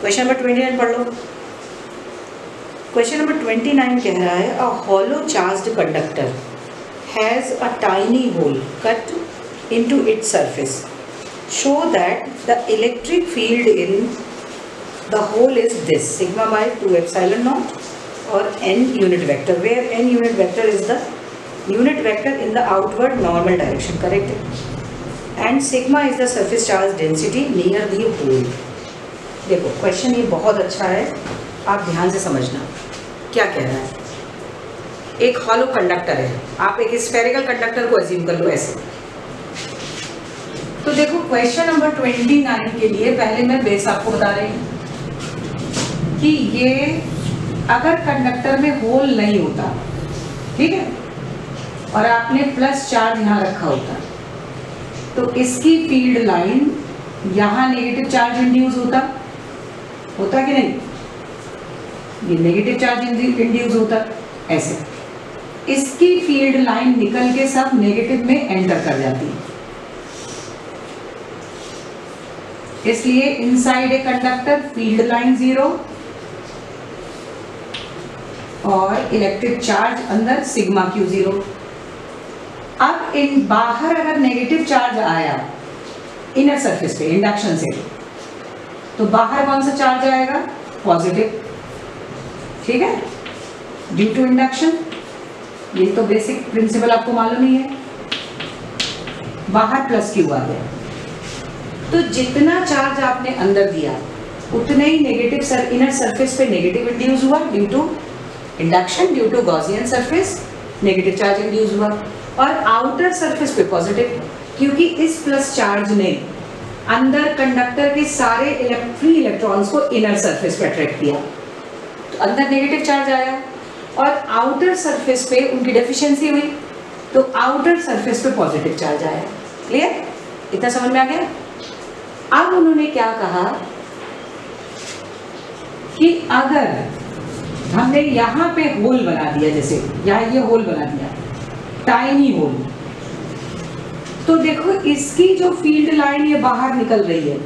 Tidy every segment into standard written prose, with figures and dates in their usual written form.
Question number 29 पढ़ लो। Question number 29 कह रहा है a hollow charged conductor has a tiny hole cut into its surface. Show that the electric field in the hole is this sigma by 2 epsilon naught or n unit vector, where n unit vector is the unit vector in the outward normal direction, correct? And sigma is the surface charge density near the hole. देखो question ये बहुत अच्छा है, आप ध्यान से समझना क्या कह रहा है। एक हॉलो कंडक्टर है, आप एक स्फेरिकल कंडक्टर को अज्यूम कर लो ऐसे। तो देखो क्वेश्चन नंबर 29 के लिए पहले मैं बेस आपको बता रही हूँ कि ये अगर कंडक्टर में होल नहीं होता, ठीक है, और आपने प्लस चार्ज यहाँ रखा होता तो इसकी फील्ड लाइन यहाँ नेगेटिव चार्ज इंड्यूस होता कि नहीं? ये नेगेटिव चार्ज इंड्यूस होता ऐसे, इसकी फील्ड लाइन निकल के सब नेगेटिव में एंटर कर जाती है। इसलिए inside a conductor field line 0 और इलेक्ट्रिक चार्ज अंदर सिग्मा क्यू 0। अब इन बाहर अगर नेगेटिव चार्ज आया इनर सरफेस पे इंडक्शन से, तो बाहर कौन सा चार्ज आएगा? पॉजिटिव, ठीक है, ड्यू टू इंडक्शन। ये तो बेसिक प्रिंसिपल आपको मालूम ही है। बाहर प्लस क्यू आ गया, तो जितना चार्ज आपने अंदर दिया उतने ही नेगेटिव इनर सरफेस पे नेगेटिव इंड्यूस हुआ due to induction, due to Gaussian surface negative charge induce हुआ, और आउटर सरफेस पे पॉजिटिव, क्योंकि इस प्लस चार्ज ने अंदर कंडक्टर के सारे फ्री इलेक्ट्रॉन्स को इनर सरफेस पे अट्रैक्ट किया, तो अंदर नेगेटिव चार्ज आया, और आउटर सरफेस पे उनकी डेफिशिएंसी हुई तो आउटर सरफेस पे पॉजिटिव चार्ज आया। क्लियर? इतना समझ में आ गया? अब उन्होंने क्या कहा कि अगर हमने यहाँ पे होल बना दिया, जैसे यहाँ ये होल बना दिया, टाइनी होल, तो देखो इसकी जो फील्ड लाइन ये बाहर निकल रही है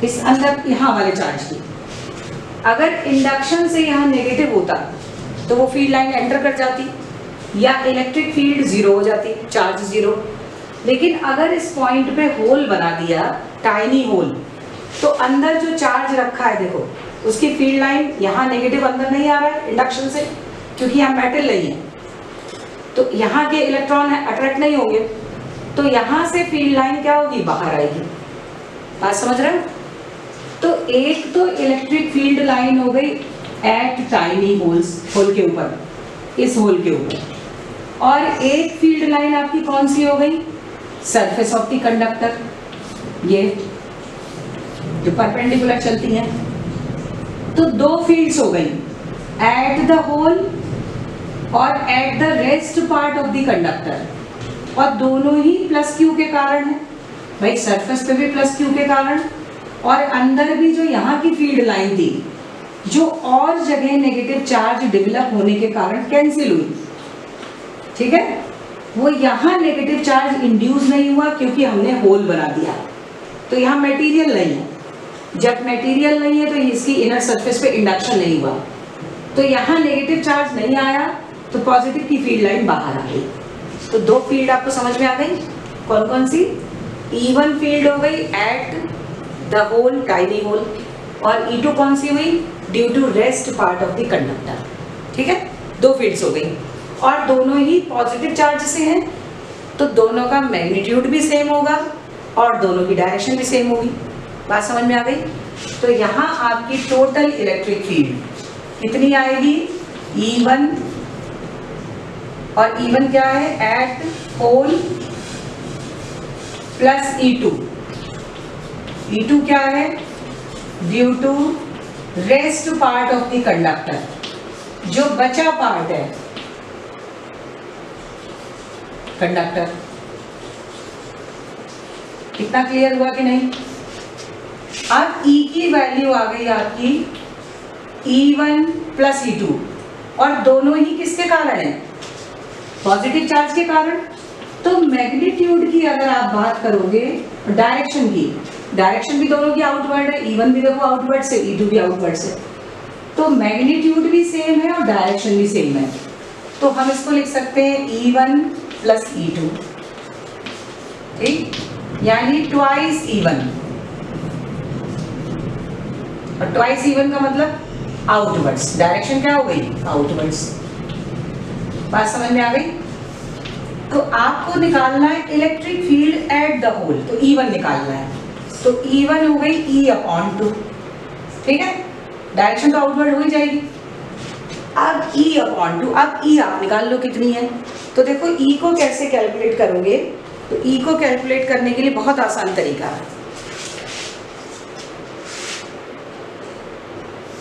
इस अंदर यहाँ वाले चार्ज की, अगर इंडक्शन से यहाँ नेगेटिव होता तो वो फील्ड लाइन एंटर कर जाती या इलेक्ट्रिक फील्ड 0 हो जाती, चार्ज 0। लेकिन अगर इस पॉइंट पे होल बना दिया, टाइनी होल, तो अंदर जो चार्ज रखा है देखो उसकी फील्ड लाइन यहाँ नेगेटिव अंदर नहीं आ रहा है इंडक्शन से, क्योंकि यहाँ मेटल नहीं है, तो यहाँ के इलेक्ट्रॉन अट्रैक्ट नहीं होंगे, तो यहाँ से फील्ड लाइन क्या होगी? बाहर आएगी। बात समझ रहे हो? तो एक तो इलेक्ट्रिक फील्ड लाइन हो गई एट टाइनी होल्स, होल के ऊपर, इस होल के ऊपर, और एक फील्ड लाइन आपकी कौन सी हो गई? सरफेस ऑफ द कंडक्टर, ये जो परपेंडिकुलर चलती हैं, तो दो फील्ड्स हो गई, एट द होल और at the rest part of the conductor, और दोनों ही प्लस क्यू के कारण है भाई, सरफेस पे भी प्लस क्यू के कारण, और अंदर भी जो यहाँ की फील्ड लाइन थी जो और जगह नेगेटिव चार्ज डेवलप होने के कारण कैंसिल हुई, ठीक है, वो यहाँ नेगेटिव चार्ज इंड्यूस नहीं हुआ क्योंकि हमने होल बना दिया, तो यहाँ मटेरियल नहीं है। जब मटेरियल नहीं है तो इसकी इनर सरफेस पे इंडक्शन नहीं हुआ, तो यहाँ नेगेटिव चार्ज नहीं आया, तो पॉजिटिव की फील्ड लाइन बाहर आ गई। तो दो फील्ड आपको समझ में आ गई, कौन कौन सी? E1 फील्ड हो गई at the hole, tiny hole, और E2 कौन सी हुई? Due to rest part of the conductor, ठीक है, दो फील्ड्स हो गई, और दोनों ही पॉजिटिव चार्ज से हैं, तो दोनों का मैग्नीट्यूड भी सेम होगा और दोनों की डायरेक्शन भी सेम होगी। बात समझ में आ गई? तो यहाँ आपकी टोटल इलेक्ट्रिक फील्ड कितनी आएगी? E1, और E1 क्या है? Eight whole plus E2, E2 क्या है? Due to rest part of the conductor, जो बचा पार्ट है कंडक्टर। कितना क्लियर हुआ कि नहीं? अब E की वैल्यू आ गई आपकी E1 प्लस E2, और दोनों ही किसके कारण है? पॉजिटिव चार्ज के कारण। तो मैग्नीट्यूड की अगर आप बात करोगे डायरेक्शन की, डायरेक्शन भी दोनों की आउटवर्ड है, E1 भी देखो आउटवर्ड से, E2 भी आउटवर्ड से, तो मैग्नीट्यूड भी सेम है और डायरेक्शन भी सेम है, तो हम इसको लिख सकते हैं E1 प्लस E2, ठीक, यानी ट्वाइस E1, और ट्वाइस E1 का मतलब आउटवर्ड्स, डायरेक्शन क्या हो गई, आउटवर्ड्स। बात समझ में आ गई? तो आपको निकालना है electric field at the hole, तो E1 निकालना है, तो E1 हो गई E/2, ठीक है, डायरेक्शन तो आउटवर्ड हो ही जाएगी। अब E/2, अब E आप निकाल लो कितनी है, तो देखो E को कैसे कैलकुलेट करोगे, तो E को कैलकुलेट करने के लिए बहुत आसान तरीका है,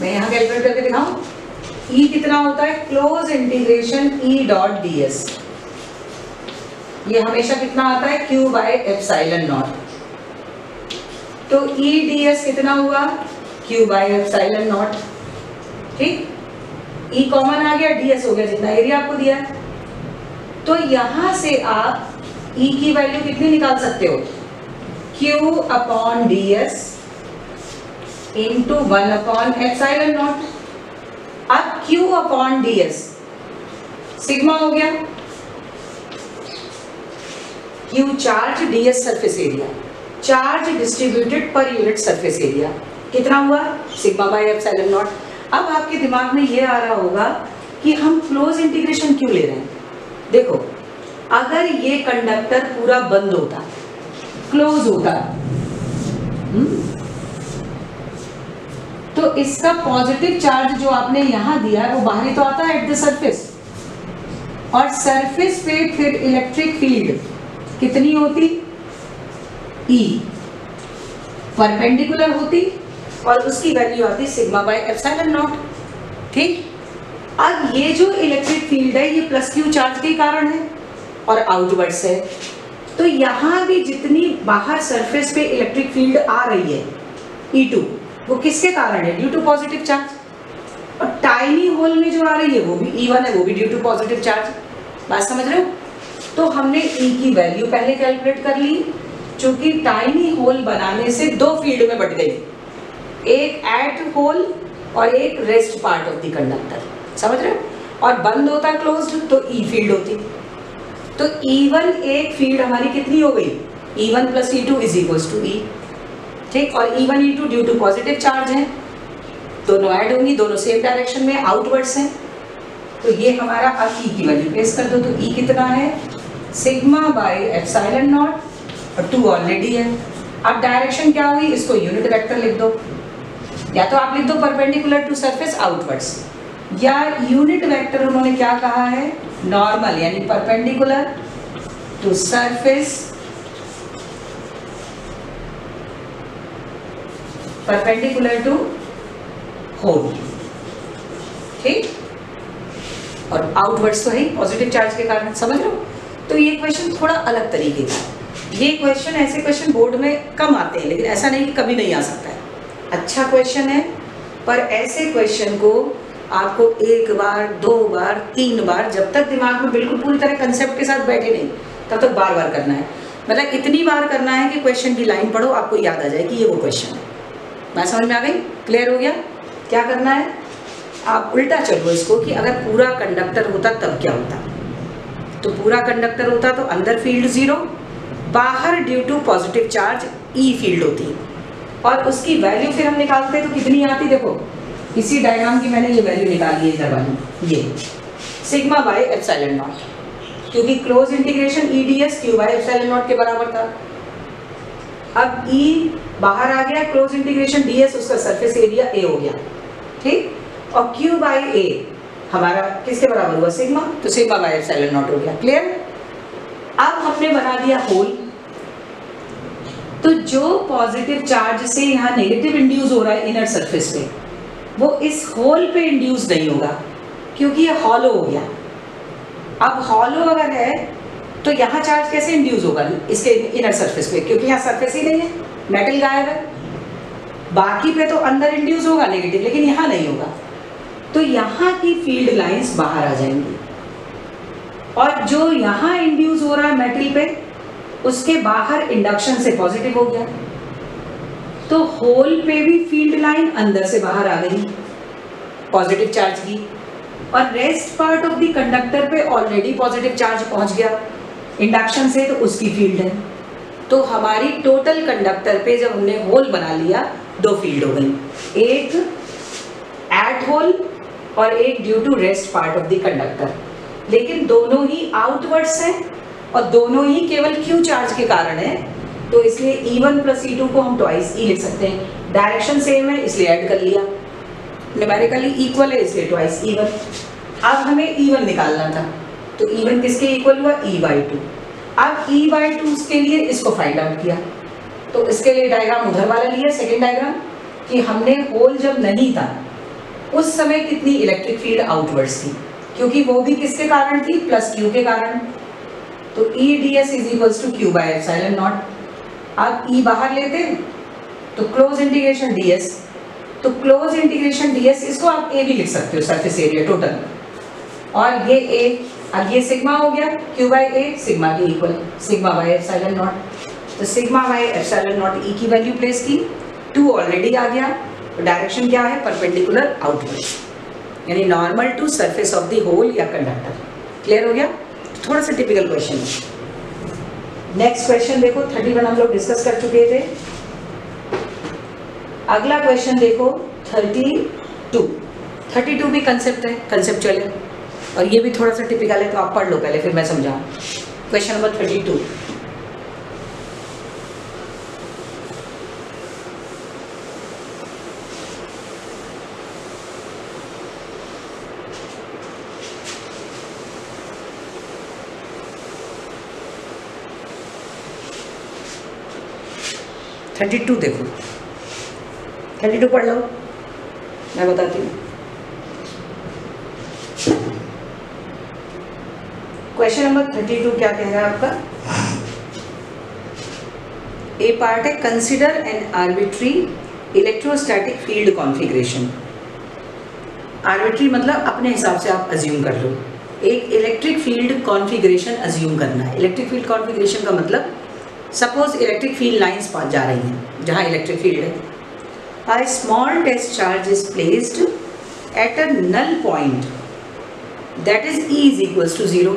मैं यहाँ कैलकुलेट करके दिखाऊं। E कितना होता है, close integration E dot ds, ये हमेशा कितना आता है, Q/ε0, तो E ds कितना हुआ, Q/ε0, ठीक, E कॉमन आ गया, ds हो गया जितना एरिया आपको दिया है, तो यहां से आप E की वैल्यू कितनी निकाल सकते हो, Q/ds इंटू 1/ε0। अब Q/ds सिग्मा हो गया, Q charge, ds surface area, charge distributed per unit surface area, कितना हुआ, σ/ε0। अब आपके दिमाग में ये आ रहा होगा कि हम क्लोज इंटीग्रेशन क्यों ले रहे हैं। देखो, अगर ये कंडक्टर पूरा बंद होता, क्लोज होता, तो इसका पॉजिटिव चार्ज जो आपने यहां दिया है वो बाहरी तो आता है एट द सरफेस, और सरफेस पे फिर इलेक्ट्रिक फील्ड कितनी होती, E परपेंडिकुलर होती, और उसकी वैल्यू आती σ/ε0, ठीक। अब ये जो इलेक्ट्रिक फील्ड है ये प्लस Q चार्ज के कारण है और आउटवर्ड से, तो यहाँ भी जितनी बाहर सरफेस पे इलेक्ट्रिक फील्ड आ रही है E2, वो किसके कारण है, ड्यू टू पॉजिटिव चार्ज, और टाइनी होल में जो आ रही है वो भी E1 है, वो भी ड्यू टू पॉजिटिव चार्ज। बात समझ रहे हो? तो हमने E की वैल्यू पहले कैलकुलेट कर ली, क्योंकि टाइनी होल बनाने से दो फील्ड में बट गई, एक एट होल और एक rest part of the conductor, समझ रहे हो, और बंद होता क्लोज्ड तो E फील्ड होती, तो E1 एक फील्ड हमारी कितनी हो गई, E1 plus E2 is equals to E, ठीक, और E1 E2 due to positive charge है, दोनों ऐड होंगी, दोनों सेम डायरेक्शन में आउटवर्ड्स हैं, तो ये हमारा अब E की वैल्यू प्लेस कर दो, तो E कितना है, σ/ε0, और 2 ऑलरेडी है। अब डायरेक्शन क्या हुई, इसको यूनिट वेक्टर लिख दो, या तो आप लिख दो परपेंडिकुलर टू सरफेस आउटवर्ड्स, या यूनिट वेक्टर उन्होंने क्या कहा है, नॉर्मल, यानी perpendicular to surface, perpendicular to hole, ठीक, और आउटवर्ड्स तो है पॉजिटिव चार्ज के कारण, समझ रहे हो। तो ये क्वेश्चन थोड़ा अलग तरीके का, ये क्वेश्चन, ऐसे क्वेश्चन बोर्ड में कम आते हैं, लेकिन ऐसा नहीं कि कभी नहीं आ सकता है, अच्छा क्वेश्चन है, पर ऐसे क्वेश्चन को आपको एक बार, 2 बार, 3 बार, जब तक दिमाग में बिल्कुल पूरी तरह कंसेप्ट के साथ बैठे नहीं, तब तक बार बार करना है, मतलब इतनी बार करना है कि क्वेश्चन की लाइन पढ़ो, आपको याद आ जाए कि ये वो क्वेश्चन है। बात समझ में आ गई, क्लियर हो गया? क्या करना है, आप उल्टा चलो इसको, कि अगर पूरा कंडक्टर होता तब क्या होता, तो पूरा कंडक्टर होता तो अंदर फील्ड 0, बाहर due to positive charge E field होती, और उसकी वैल्यू फिर हम निकालते तो कितनी आती, देखो इसी डायग्राम की मैंने ये वैल्यू निकाली है इधर वाली, ये σ/ε0, क्योंकि close integration E ds Q/ε0 के बराबर था। अब E बाहर आ गया, क्लोज इंटीग्रेशन ds उसका सरफेस एरिया A हो गया, ठीक, और Q/A हमारा किसके बराबर हुआ, सिग्मा, तो σ/ε0 हो गया, क्लियर। अब हमने बना दिया होल, तो जो पॉजिटिव चार्ज से यहाँ नेगेटिव इंड्यूस हो रहा है इनर सरफेस पे, वो इस होल पे इंड्यूस नहीं होगा, क्योंकि ये हॉलो हो गया। अब हॉलो अगर है तो यहाँ चार्ज कैसे इंड्यूस होगा इसके इनर सरफेस पे, क्योंकि यहाँ सरफेस ही नहीं है, मेटल गायब है, बाकी पे तो अंदर इंड्यूस होगा नेगेटिव, लेकिन यहाँ नहीं होगा, तो यहाँ की फील्ड लाइंस बाहर आ जाएंगी, और जो यहाँ इंड्यूस हो रहा है मेटल पे, उसके बाहर इंडक्शन से पॉजिटिव हो गया, तो होल पे भी फील्ड लाइन अंदर से बाहर आ गई पॉजिटिव चार्ज की, और rest part of the conductor पे ऑलरेडी पॉजिटिव चार्ज पहुंच गया इंडक्शन से, तो उसकी फील्ड है। तो हमारी टोटल कंडक्टर पे जब हमने होल बना लिया, दो फील्ड हो गई, एक एट होल और एक due to rest part of the conductor. लेकिन दोनों ही आउटवर्ड्स हैं और दोनों ही केवल क्यू चार्ज के कारण है, तो इसलिए E1 प्लस E2 को हम ट्वाइस E लिख सकते हैं। डायरेक्शन सेम है इसलिए ऐड कर लिया, न्यूमेरिकली इक्वल है इसलिए ट्वाइस E1। अब हमें E1 निकालना था, तो E1 किसके इक्वल हुआ, E/2। अब E/2 के लिए इसको फाइंड आउट किया, तो इसके लिए डायग्राम उधर वाला लिया, सेकेंड डायग्राम, कि हमने होल जब नहीं था उस समय कितनी इलेक्ट्रिक फील्ड आउटवर्ड्स थी, क्योंकि वो भी किसके कारण थी, प्लस क्यू के कारण। तो EdS is equals to Q/ε0। अब E बाहर लेते हैं तो क्लोज इंटीग्रेशन ds, तो क्लोज इंटीग्रेशन ds इसको आप A भी लिख सकते हो, सरफेस एरिया टोटल, और ये A, अब ये सिग्मा हो गया, Q/A सिग्मा के इक्वल, सिग्मा/ε0। तो सिग्मा/ε0 E की वैल्यू प्लेस की, 2 ऑलरेडी आ गया, तो डायरेक्शन क्या है, परपेंडिकुलर आउटवर्ड, यानी normal to surface of the hole या कंडक्टर। क्लियर हो गया? थोड़ा सा टिपिकल क्वेश्चन है। नेक्स्ट क्वेश्चन देखो, 31 हम लोग डिस्कस कर चुके थे। अगला क्वेश्चन देखो 32 भी कंसेप्ट है, कंसेप्चुअल है, और ये भी थोड़ा सा टिपिकल है, तो आप पढ़ लो पहले फिर मैं समझाऊं। क्वेश्चन नंबर 32, देखो 32 पढ़ लो, मैं बताती हूँ। क्वेश्चन नंबर 32 क्या कह रहा है आपका, ए पार्ट है, consider N arbitrary electrostatic field configuration. Arbitrary मतलब अपने हिसाब से आप अज्यूम कर लो, एक इलेक्ट्रिक फील्ड कॉन्फ़िगरेशन अज्यूम करना है। इलेक्ट्रिक फील्ड कॉन्फ़िगरेशन का मतलब, suppose electric field lines pass जा रही हैं जहाँ इलेक्ट्रिक फील्ड है, a small test charge is placed at a null point that is E is equals to 0।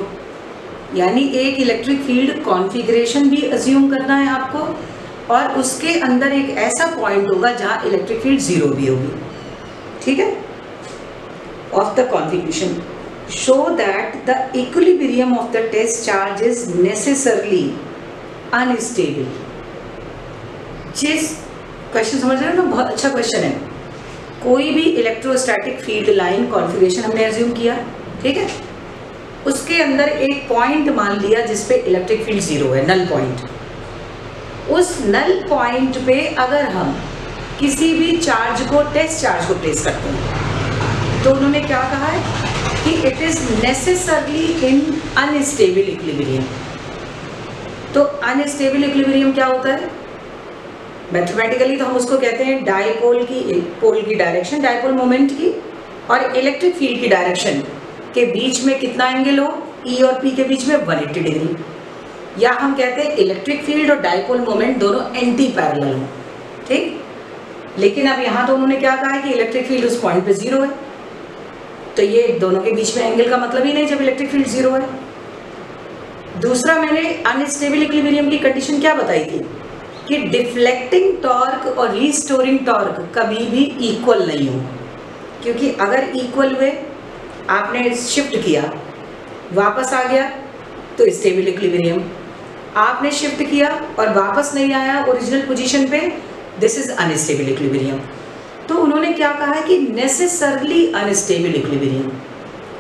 यानी एक इलेक्ट्रिक फील्ड कॉन्फ़िगरेशन भी अज्यूम करना है आपको, और उसके अंदर एक ऐसा पॉइंट होगा जहाँ इलेक्ट्रिक फील्ड 0 भी होगी, ठीक है, of the configuration. Show that the equilibrium of the test charge is necessarily unstable. जिस क्वेश्चन समझ रहे हो ना, बहुत अच्छा क्वेश्चन है। कोई भी इलेक्ट्रोस्टैटिक फील्ड लाइन कॉन्फ़िगरेशन हमने अज्यूम किया, ठीक है, उसके अंदर एक पॉइंट मान लिया जिस पे इलेक्ट्रिक फील्ड 0 है, नल पॉइंट। उस नल पॉइंट पे अगर हम किसी भी चार्ज को, टेस्ट चार्ज को प्लेस करते हैं, तो उन्होंने क्या कहा है कि it is necessarily in unstable equilibrium. तो अनस्टेबल इक्विलिब्रियम क्या होता है, मैथमेटिकली तो हम उसको कहते हैं डायपोल की डायरेक्शन, डायपोल मोमेंट की और इलेक्ट्रिक फील्ड की डायरेक्शन के बीच में कितना एंगल हो, E और P के बीच में 180 डिग्री, या हम कहते हैं इलेक्ट्रिक फील्ड और डायपोल मोमेंट दोनों एंटी पैरेलल हो, ठीक। लेकिन अब यहाँ तो उन्होंने क्या कहा है कि इलेक्ट्रिक फील्ड उस पॉइंट पे 0 है, तो ये दोनों के बीच में एंगल का मतलब ही नहीं जब इलेक्ट्रिक फील्ड 0 है। दूसरा, मैंने अनस्टेबल इक्विलिब्रियम की कंडीशन क्या बताई थी कि डिफ्लेक्टिंग टॉर्क और रीस्टोरिंग टॉर्क कभी भी इक्वल नहीं हो, क्योंकि अगर इक्वल हुए, आपने शिफ्ट किया वापस आ गया तो स्टेबल इक्विलिब्रियम, आपने शिफ्ट किया और वापस नहीं आया ओरिजिनल पोजीशन पे, दिस इज अनस्टेबल इक्विलिब्रियम। तो उन्होंने क्या कहा है कि नेसेसरली अनस्टेबल इक्विलिब्रियम,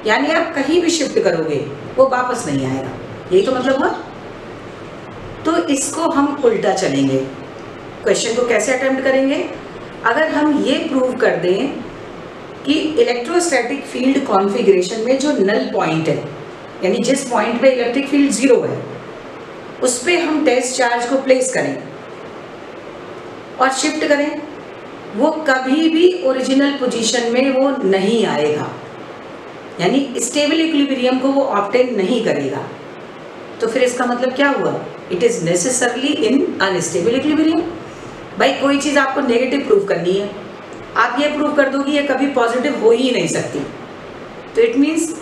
यानी आप कहीं भी शिफ्ट करोगे वो वापस नहीं आएगा, यही तो मतलब हुआ। तो इसको हम उल्टा चलेंगे, क्वेश्चन को कैसे अटेम्प्ट करेंगे, अगर हम ये प्रूव कर दें कि इलेक्ट्रोस्टैटिक फील्ड कॉन्फ़िगरेशन में जो नल पॉइंट है, यानी जिस पॉइंट पे इलेक्ट्रिक फील्ड 0 है, उस पे हम टेस्ट चार्ज को प्लेस करें और शिफ्ट करें, वो कभी भी ओरिजिनल पोजीशन में वो नहीं आएगा, यानी स्टेबल इक्विलिब्रियम को वो ऑब्टेन नहीं करेगा। तो फिर इसका मतलब क्या हुआ, it is necessarily in unstable equilibrium. भाई कोई चीज़ आपको नेगेटिव प्रूव करनी है, आप ये प्रूव कर दो कि ये कभी पॉजिटिव हो ही नहीं सकती, तो इट मीन्स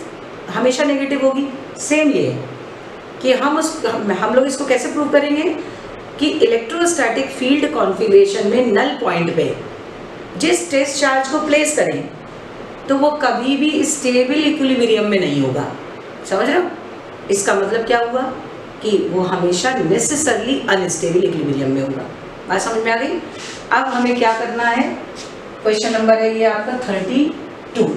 हमेशा नेगेटिव होगी। सेम ये है कि हम लोग इसको कैसे प्रूव करेंगे कि इलेक्ट्रोस्टैटिक फील्ड कॉन्फ़िगरेशन में नल पॉइंट पे जिस टेस्ट चार्ज को प्लेस करें तो वो कभी भी स्टेबल इक्विलिब्रियम में नहीं होगा। समझ रहे हो? इसका मतलब क्या हुआ कि वो हमेशा नेसेसरली अनस्टेबल इक्विलिब्रियम में होगा। बात समझ में आ गई? अब हमें क्या करना है, क्वेश्चन नंबर है ये आपका 32।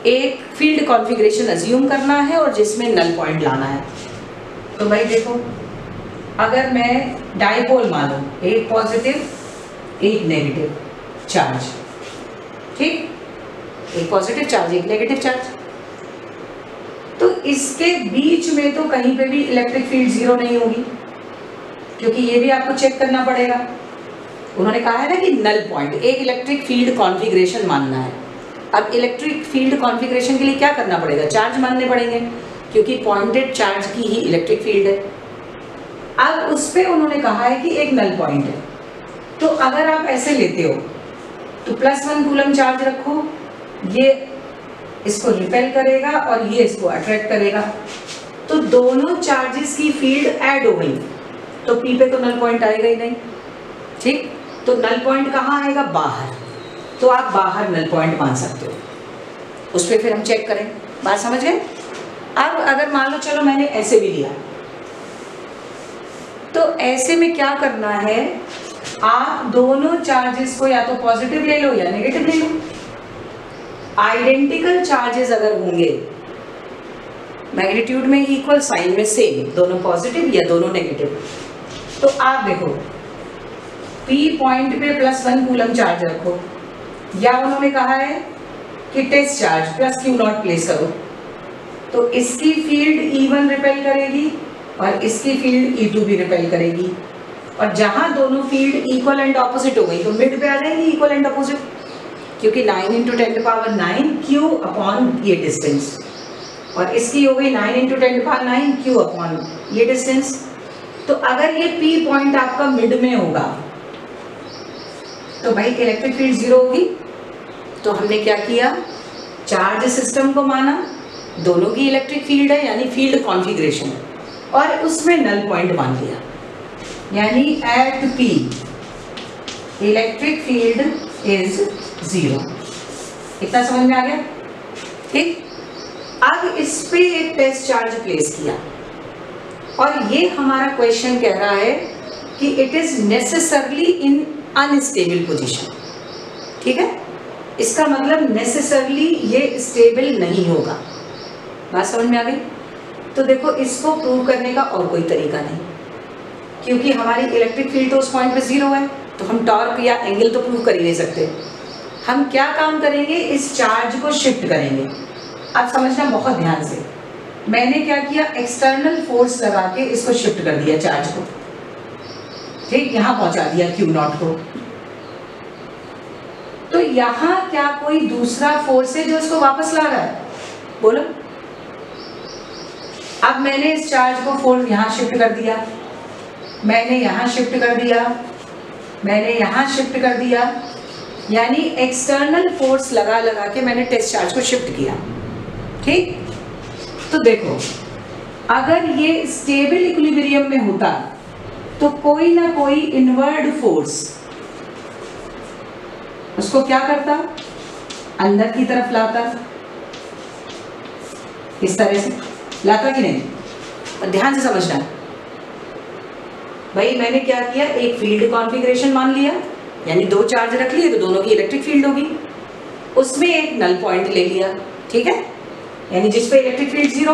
एक फील्ड कॉन्फ़िगरेशन अज्यूम करना है और जिसमें नल पॉइंट लाना है। तो भाई देखो, अगर मैं डाइपोल मानूं, एक पॉजिटिव एक नेगेटिव चार्ज, ठीक, एक पॉजिटिव चार्ज एक नेगेटिव चार्ज, तो इसके बीच में तो कहीं पे भी इलेक्ट्रिक फील्ड जीरो नहीं होगी, क्योंकि ये भी आपको चेक करना पड़ेगा। उन्होंने कहा है ना कि नल पॉइंट, एक इलेक्ट्रिक फील्ड कॉन्फ़िगरेशन मानना है। अब इलेक्ट्रिक फील्ड कॉन्फ़िगरेशन के लिए क्या करना पड़ेगा, चार्ज मानने पड़ेंगे, क्योंकि पॉइंटेड चार्ज की ही इलेक्ट्रिक फील्ड है। अब उस पर उन्होंने कहा है कि एक नल पॉइंट है, तो अगर आप ऐसे लेते हो तो +1 कूलम चार्ज रखो, ये इसको रिपेल करेगा और ये इसको अट्रैक्ट करेगा, तो दोनों चार्जेस की फील्ड ऐड हो गई, तो P पे तो नल पॉइंट आएगा ही नहीं, ठीक। तो नल पॉइंट कहाँ आएगा, बाहर, तो आप बाहर नल पॉइंट मान सकते हो, उस पर फिर हम चेक करें। बात समझ गए? अब अगर मान लो चलो मैंने ऐसे भी लिया, तो ऐसे में क्या करना है, आप दोनों चार्जेस को या तो पॉजिटिव ले लो या नेगेटिव ले लो। आइडेंटिकल चार्जेस अगर होंगे, मैग्नीट्यूड में इक्वल, साइन में सेम, दोनों पॉजिटिव या दोनों नेगेटिव, तो आप देखो P पॉइंट पे +1 कूलम चार्ज रखो, या उन्होंने कहा है कि टेस्ट चार्ज +Q0 प्लेस करो, तो इसकी फील्ड E1 रिपेल करेगी और इसकी फील्ड E2 भी रिपेल करेगी, और जहां दोनों फील्ड इक्वल एंड ऑपोजिट हो गई तो मिड पे आ जाएंगी इक्वल एंड ऑपोजिट, क्योंकि 9 × 10⁹ Q अपॉन ये डिस्टेंस, और इसकी हो गई 9 × 10⁹ Q अपॉन ये डिस्टेंस। तो अगर ये P पॉइंट आपका मिड में होगा तो भाई इलेक्ट्रिक फील्ड जीरो होगी। तो हमने क्या किया, चार्ज सिस्टम को माना, दोनों की इलेक्ट्रिक फील्ड है यानी फील्ड कॉन्फ़िगरेशन, और उसमें नल पॉइंट मान लिया, यानी at P electric field is zero. इतना समझ में आ गया? ठीक। अब इस पे एक टेस्ट चार्ज प्लेस किया, और ये हमारा क्वेश्चन कह रहा है कि it is necessarily in unstable position, ठीक है। इसका मतलब नेसेसरली ये स्टेबल नहीं होगा। बात समझ में आ गई? तो देखो, इसको प्रूव करने का और कोई तरीका नहीं, क्योंकि हमारी इलेक्ट्रिक फील्ड तो उस पॉइंट पे जीरो है, तो हम टॉर्क या एंगल तो प्रूव कर ही नहीं सकते। हम क्या काम करेंगे, इस चार्ज को शिफ्ट करेंगे। अब समझना बहुत ध्यान से, मैंने क्या किया, एक्सटर्नल फोर्स लगा के इसको शिफ्ट कर दिया चार्ज को, ठीक, यहाँ पहुंचा दिया Q0 को। तो यहाँ क्या कोई दूसरा फोर्स है जो इसको वापस ला रहा है? बोलो। अब मैंने इस चार्ज को फोर्स यहाँ शिफ्ट कर दिया, मैंने यहाँ शिफ्ट कर दिया, मैंने यहाँ शिफ्ट कर दिया, यानी एक्सटर्नल फोर्स लगा लगा के मैंने टेस्ट चार्ज को शिफ्ट किया, ठीक। तो देखो, अगर ये स्टेबल इक्विलिब्रियम में होता तो कोई ना कोई इनवर्ड फोर्स उसको क्या करता, अंदर की तरफ लाता, इस तरह से लाता कि नहीं? और ध्यान से समझना भाई, मैंने क्या किया, एक फील्ड कॉन्फ़िगरेशन मान लिया, यानी दो चार्ज रख लिए तो दोनों की इलेक्ट्रिक फील्ड होगी, उसमें एक नल पॉइंट ले लिया, ठीक है, यानी जिस पे इलेक्ट्रिक फील्ड जीरो।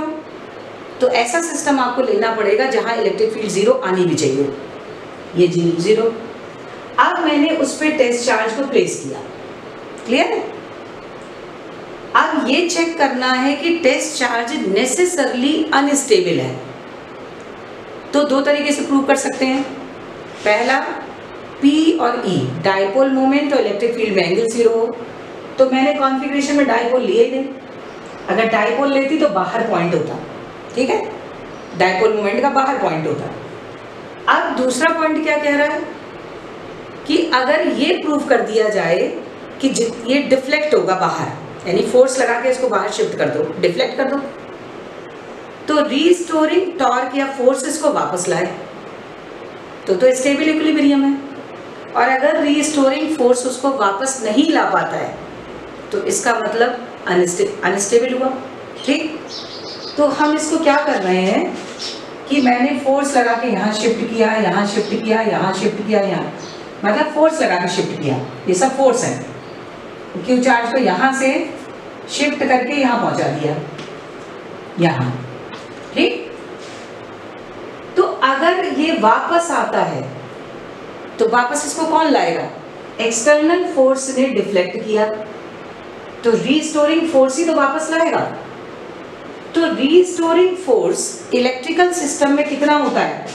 तो ऐसा सिस्टम आपको लेना पड़ेगा जहां इलेक्ट्रिक फील्ड जीरो आनी भी चाहिए, ये जीरो। अब मैंने उस पर टेस्ट चार्ज को प्लेस किया, क्लियर है? अब ये चेक करना है कि टेस्ट चार्ज नेसेसरली अनस्टेबल है, तो दो तरीके से प्रूव कर सकते हैं। पहला, P और E डाइपोल मोमेंट और इलेक्ट्रिक फील्ड में एंगल जीरो हो, तो मैंने कॉन्फ़िगरेशन में डाइपोल लिए ही नहीं, अगर डाइपोल लेती तो बाहर पॉइंट होता, ठीक है, डाइपोल मोमेंट का बाहर पॉइंट होता। अब दूसरा पॉइंट क्या कह रहा है कि अगर ये प्रूव कर दिया जाए कि ये डिफ्लेक्ट होगा बाहर, यानी फोर्स लगा के इसको बाहर शिफ्ट कर दो, डिफ्लेक्ट कर दो, तो रीस्टोरिंग टॉर्क या फोर्स इसको वापस लाए तो स्टेबल इक्विलिब्रियम है। और अगर रीस्टोरिंग फोर्स उसको वापस नहीं ला पाता है तो इसका मतलब अनस्टेबल हुआ। ठीक, तो हम इसको क्या कर रहे हैं कि मैंने फोर्स लगा के यहाँ शिफ्ट किया, यहाँ शिफ्ट किया, यहाँ शिफ्ट किया, यहाँ मतलब फोर्स लगा के शिफ्ट किया, ये सब फोर्स है। क्यू चार्ज को यहाँ से शिफ्ट करके यहाँ पहुँचा दिया, यहाँ। ठीक, तो अगर ये वापस आता है तो वापस इसको कौन लाएगा? एक्सटर्नल फोर्स ने डिफ्लेक्ट किया तो रीस्टोरिंग फोर्स ही तो वापस लाएगा। तो रीस्टोरिंग फोर्स इलेक्ट्रिकल सिस्टम में कितना होता है?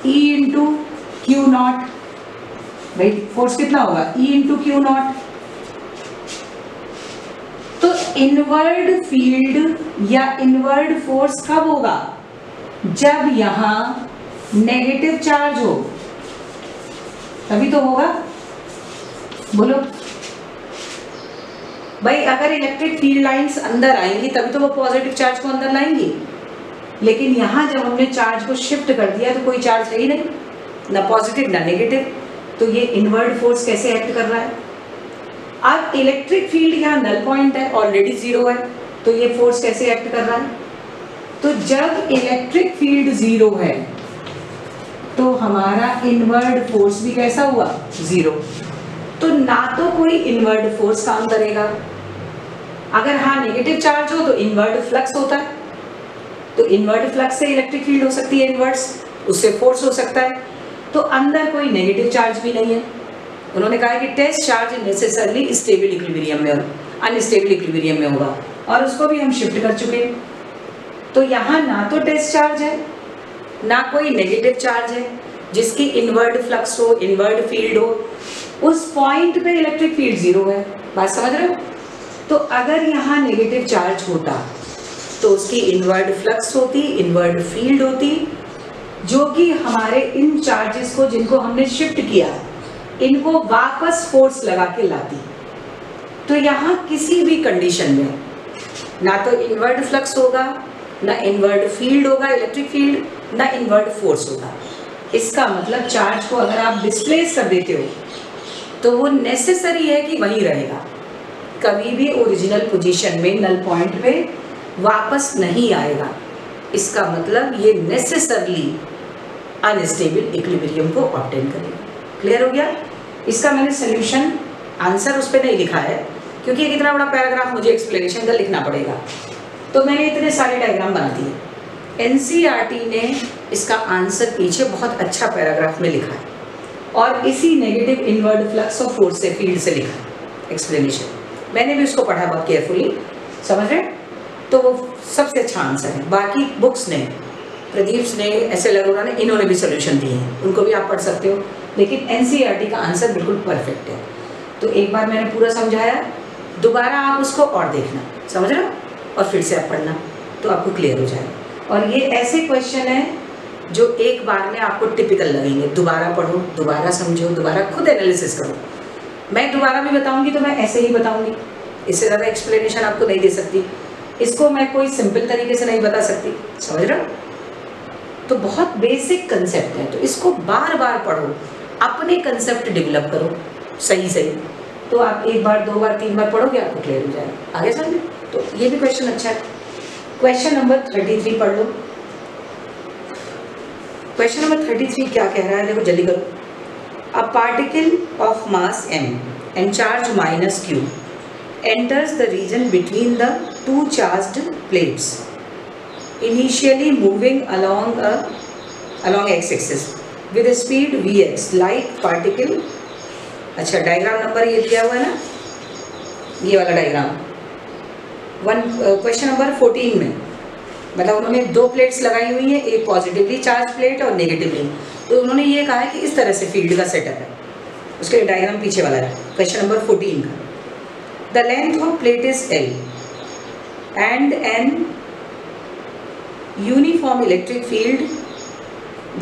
E into Q not. भाई फोर्स कितना होगा? E into Q not. तो इनवर्ड फील्ड या इनवर्ड फोर्स कब होगा? जब यहां नेगेटिव चार्ज हो, तभी तो होगा। बोलो भाई, अगर इलेक्ट्रिक फील्ड लाइंस अंदर आएंगी तभी तो वो पॉजिटिव चार्ज को अंदर लाएंगी, लेकिन यहां जब हमने चार्ज को शिफ्ट कर दिया तो कोई चार्ज है ही नहीं, ना पॉजिटिव ना नेगेटिव, तो ये इनवर्ड फोर्स कैसे एक्ट कर रहा है? अब इलेक्ट्रिक फील्ड यहाँ नल पॉइंट है, ऑलरेडी जीरो है, तो ये फोर्स कैसे एक्ट कर रहा है? तो जब इलेक्ट्रिक फील्ड जीरो है तो हमारा इनवर्ड फोर्स भी कैसा हुआ? जीरो। तो ना तो कोई इनवर्ड फोर्स काम करेगा, अगर हाँ नेगेटिव चार्ज हो तो इनवर्ड फ्लक्स होता है, तो इनवर्ड फ्लक्स से इलेक्ट्रिक फील्ड हो सकती है इनवर्स, उससे फोर्स हो सकता है, तो अंदर कोई नेगेटिव चार्ज भी नहीं है। उन्होंने कहा कि test charge necessarily stable equilibrium में, अनस्टेबल इक्विलिब्रियम में होगा, और उसको भी हम शिफ्ट कर चुके हैं। तो यहाँ ना तो टेस्ट चार्ज है ना कोई नेगेटिव चार्ज है, जिसकी इनवर्ड फ्लक्स हो, इनवर्ड फील्ड हो, उस पॉइंट पे इलेक्ट्रिक फील्ड जीरो है। बात समझ रहे हो? तो अगर यहाँ नेगेटिव चार्ज होता तो उसकी इनवर्ड फ्लक्स होती, इनवर्ड फील्ड होती, जो कि हमारे इन चार्जेस को जिनको हमने शिफ्ट किया इनको वापस फोर्स लगा के लाती। तो यहाँ किसी भी कंडीशन में ना तो इनवर्ड फ्लक्स होगा, ना इनवर्ड फील्ड होगा इलेक्ट्रिक फील्ड, ना इनवर्ड फोर्स होगा। इसका मतलब चार्ज को अगर आप डिस्प्लेस कर देते हो तो वो नेसेसरी है कि वहीं रहेगा, कभी भी ओरिजिनल पोजीशन में नल पॉइंट पे वापस नहीं आएगा। इसका मतलब ये नेसेसरली अनस्टेबल इक्विलिब्रियम को ऑब्टेन करेगा। क्लियर हो गया? इसका मैंने सोल्यूशन आंसर उस पर नहीं लिखा है क्योंकि एक इतना बड़ा पैराग्राफ मुझे एक्सप्लेनेशन का लिखना पड़ेगा, तो मैंने इतने सारे डायग्राम बना दिए। एनसीईआरटी ने इसका आंसर पीछे बहुत अच्छा पैराग्राफ में लिखा है और इसी नेगेटिव इनवर्ड फ्लक्स और फोर्स से फील्ड से लिखा है एक्सप्लेनेशन। मैंने भी उसको पढ़ा बहुत केयरफुली, समझ रहे? तो वो सबसे अच्छा आंसर है। बाकी बुक्स ने, प्रदीप ने, एस.एल. अरोड़ा ने, इन्होंने भी सोल्यूशन दिए हैं, उनको भी आप पढ़ सकते हो, लेकिन एनसीईआरटी का आंसर बिल्कुल परफेक्ट है। तो एक बार मैंने पूरा समझाया, दोबारा आप उसको और देखना, समझ रहे हो, और फिर से आप पढ़ना तो आपको क्लियर हो जाएगा। और ये ऐसे क्वेश्चन हैं जो एक बार में आपको टिपिकल लगेंगे। दोबारा पढ़ो, दोबारा समझो, दोबारा खुद एनालिसिस करो। मैं दोबारा भी बताऊंगी तो मैं ऐसे ही बताऊंगी, इससे ज़्यादा एक्सप्लेनेशन आपको नहीं दे सकती, इसको मैं कोई सिंपल तरीके से नहीं बता सकती, समझ रहे हो? तो बहुत बेसिक कंसेप्ट है, तो इसको बार बार पढ़ो, अपने कंसेप्ट डेवलप करो सही सही, तो आप एक बार, दो बार, तीन बार पढ़ोगे आपको क्लियर हो जाएगा। आगे समझे? तो ये भी क्वेश्चन अच्छा है। क्वेश्चन नंबर 33 पढ़ लो। क्वेश्चन नंबर 33 क्या कह रहा है, देखो जल्दी करो। A particle of mass m and charge minus q enters the region between the two charged plates, initially moving along x-axis with a speed vx, like particle। अच्छा, diagram number ये दिया हुआ है ना, ये वाला डायग्राम क्वेश्चन नंबर 14 में, मतलब उन्होंने दो प्लेट्स लगाई हुई हैं, एक पॉजिटिवली चार्ज प्लेट और नेगेटिवली, तो उन्होंने ये कहा है कि इस तरह से फील्ड का सेटअप है, उसके डायग्राम पीछे वाला है क्वेश्चन नंबर 14 का। The length of plate is L and an uniform electric field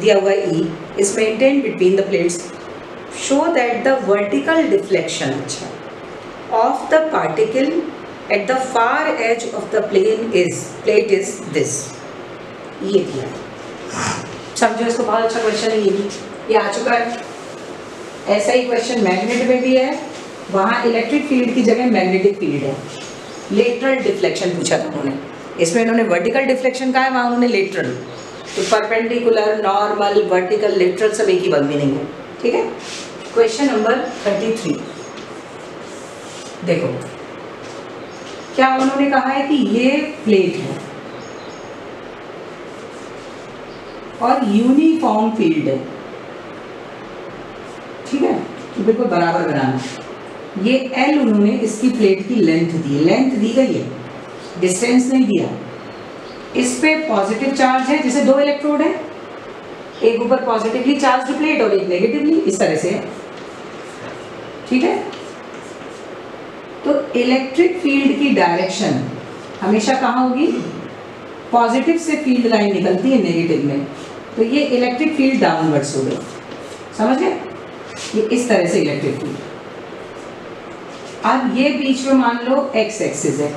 दिया हुआ E is maintained between the plates show that the vertical deflection of the particle at the far edge of the plate is this. ये दिया समझो, इसको बहुत अच्छा question है, ये आ चुका है। ऐसा ही क्वेश्चन मैग्नेट में भी है, वहाँ इलेक्ट्रिक फील्ड की जगह मैग्नेटिक फील्ड है। लेटरल डिफ्लेक्शन पूछा था उन्होंने, इसमें इन्होंने वर्टिकल डिफ्लेक्शन कहा है, वहाँ उन्होंने लेटरल। तो परपेंडिकुलर, नॉर्मल, वर्टिकल, लेटरल सब एक ही बात मीनिंग है, ठीक है। क्वेश्चन नंबर 33 देखो, क्या उन्होंने कहा है कि ये प्लेट है और यूनिफॉर्म फील्ड है, ठीक है, तो बिल्कुल बराबर बनाना। ये L उन्होंने इसकी प्लेट की लेंथ दी, लेंथ दी गई है, डिस्टेंस नहीं दिया। इस पे पॉजिटिव चार्ज है, जैसे दो इलेक्ट्रोड है, एक ऊपर पॉजिटिवली चार्ज्ड प्लेट और एक नेगेटिवली, इस तरह से, ठीक है। तो इलेक्ट्रिक फील्ड की डायरेक्शन हमेशा कहाँ होगी? पॉजिटिव से फील्ड लाइन निकलती है नेगेटिव में, तो ये इलेक्ट्रिक फील्ड डाउनवर्ड्स हो गई, समझ गए? ये इस तरह से इलेक्ट्रिक फील्ड। अब ये बीच में मान लो एक्स एक्सिस है,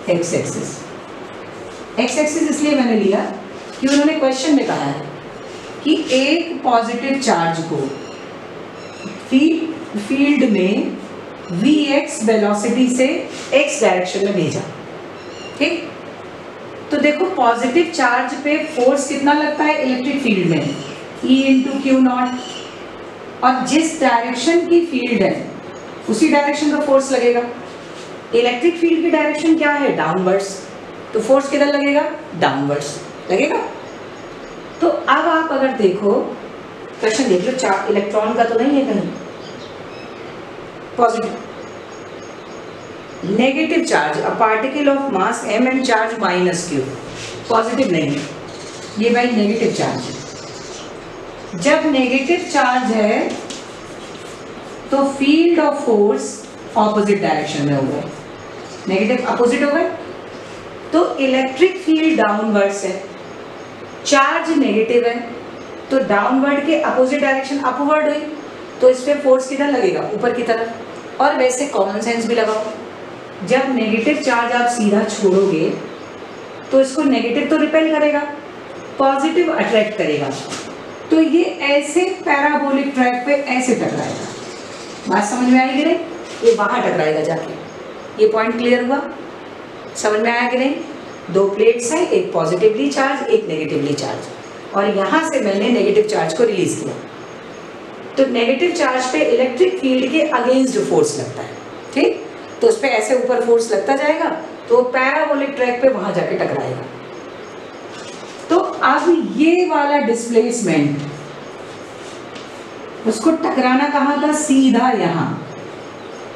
एक्स एक्सिस, एक्स एक्सिस इसलिए मैंने लिया कि उन्होंने क्वेश्चन में कहा है कि एक पॉजिटिव चार्ज को फील्ड में Vx वेलोसिटी से x डायरेक्शन में भेजा, ठीक। तो देखो पॉजिटिव चार्ज पे फोर्स कितना लगता है इलेक्ट्रिक फील्ड में, E × Q0, और जिस डायरेक्शन की फील्ड है उसी डायरेक्शन का फोर्स लगेगा। इलेक्ट्रिक फील्ड की डायरेक्शन क्या है? डाउनवर्ड्स, तो फोर्स किधर लगेगा? डाउनवर्ड्स लगेगा। तो अब आप अगर देखो क्वेश्चन देख लो, चार्ज इलेक्ट्रॉन का तो नहीं है कहीं, positive, negative charge, a particle of mass m and charge -q, positive नहीं है, ये भाई नेगेटिव चार्ज है। जब नेगेटिव चार्ज है तो field of force opposite direction में हो गए, नेगेटिव अपोजिट हो गए, तो इलेक्ट्रिक फील्ड डाउनवर्ड्स है, चार्ज नेगेटिव है, तो डाउनवर्ड के अपोजिट डायरेक्शन अपवर्ड हुई, तो इस पे फोर्स किधर लगेगा? ऊपर की तरफ। और वैसे कॉमन सेंस भी लगाओ, जब नेगेटिव चार्ज आप सीधा छोड़ोगे तो इसको नेगेटिव तो रिपेल करेगा, पॉजिटिव अट्रैक्ट करेगा, तो ये ऐसे पैराबोलिक ट्रैक पे ऐसे टकराएगा। बात समझ में आएगी नहीं? ये वहाँ टकराएगा जाके। ये पॉइंट क्लियर हुआ? समझ में आया कि नहीं? दो प्लेट्स हैं, एक पॉजिटिवली चार्ज, एक नेगेटिवली चार्ज, और यहाँ से मैंने नेगेटिव चार्ज को रिलीज किया, तो नेगेटिव चार्ज पे इलेक्ट्रिक फील्ड के अगेंस्ट फोर्स लगता है, ठीक। तो उस पर ऐसे ऊपर फोर्स लगता जाएगा, तो पैराबोलिक ट्रैक पे वहां जाके टकराएगा। तो अब ये वाला डिस्प्लेसमेंट, उसको टकराना कहाँ था? सीधा यहाँ।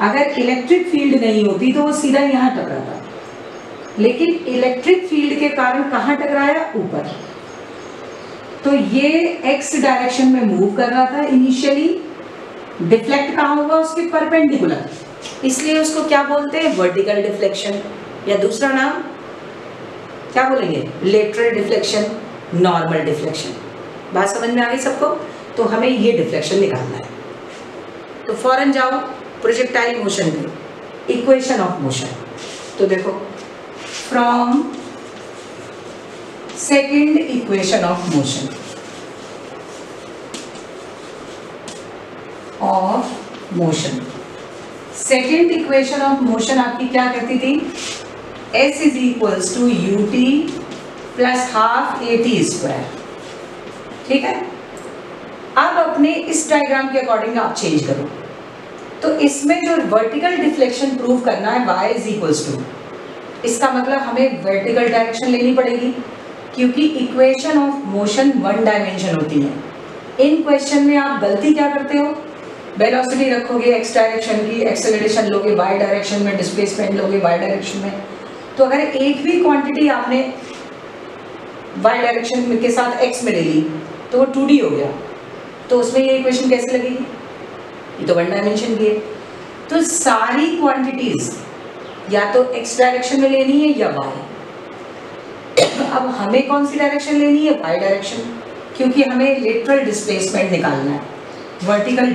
अगर इलेक्ट्रिक फील्ड नहीं होती तो वो सीधा यहाँ टकराता, लेकिन इलेक्ट्रिक फील्ड के कारण कहाँ टकराया? ऊपर। तो ये x डायरेक्शन में मूव कर रहा था इनिशियली, डिफ्लेक्ट कहाँ होगा? उसके परपेंडिकुलर, इसलिए उसको क्या बोलते हैं? वर्टिकल डिफ्लेक्शन, या दूसरा नाम क्या बोलेंगे? Lateral deflection, normal deflection. बात समझ में आ गई सबको? तो हमें ये डिफ्लेक्शन निकालना है। तो फौरन जाओ प्रोजेक्टाइल मोशन पे, इक्वेशन ऑफ मोशन। तो देखो, from second equation of motion second equation of motion आपकी क्या कहती थी? S is equals to ut plus half at², ठीक है। अब अपने इस डायग्राम के अकॉर्डिंग आप चेंज करो, तो इसमें जो वर्टिकल डिफ्लेक्शन प्रूव करना है y इज इक्वल्स टू, इसका मतलब हमें वर्टिकल डायरेक्शन लेनी पड़ेगी, क्योंकि equation of motion one dimension होती है। इन क्वेश्चन में आप गलती क्या करते हो? वेलोसिटी रखोगे x डायरेक्शन की, एक्सेलरेशन लोगे y डायरेक्शन में, डिस्प्लेसमेंट लोगे y डायरेक्शन में। तो अगर एक भी क्वांटिटी आपने y डायरेक्शन के साथ x में ले ली तो वो 2D हो गया, तो उसमें ये इक्वेशन कैसे लगेगी? ये तो वन डायमेंशन की है। तो सारी क्वांटिटीज या तो x डायरेक्शन में लेनी है या y। अब हमें कौन सी डायरेक्शन लेनी है? y डायरेक्शन, क्योंकि हमें लेटरल डिस्प्लेसमेंट निकालना है, वर्टिकल